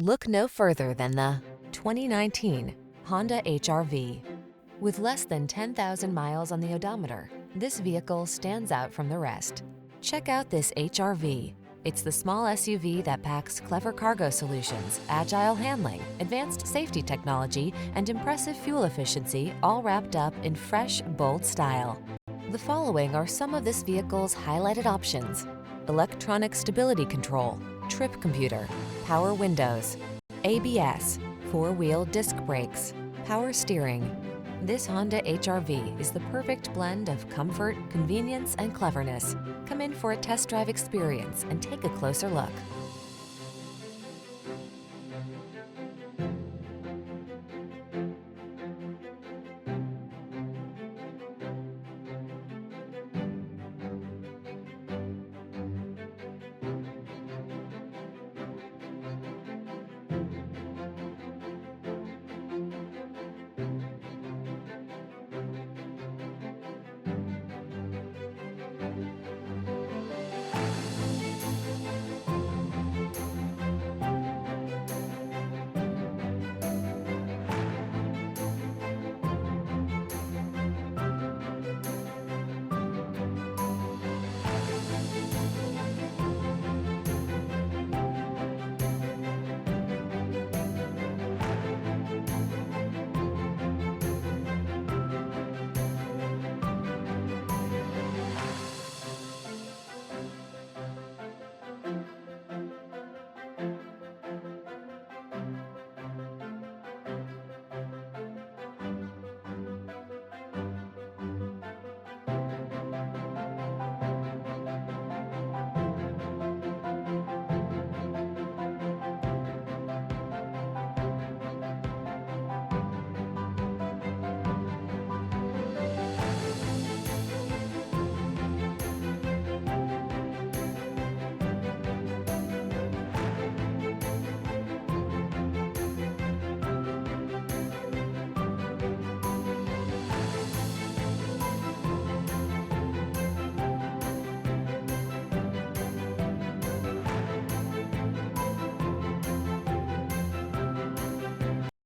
Look no further than the 2019 Honda HR-V. With less than 10,000 miles on the odometer, this vehicle stands out from the rest. Check out this HR-V. It's the small SUV that packs clever cargo solutions, agile handling, advanced safety technology, and impressive fuel efficiency, all wrapped up in fresh, bold style. The following are some of this vehicle's highlighted options: electronic stability control, trip computer, power windows, ABS, four-wheel disc brakes, power steering. This Honda HR-V is the perfect blend of comfort, convenience, and cleverness. Come in for a test drive experience and take a closer look.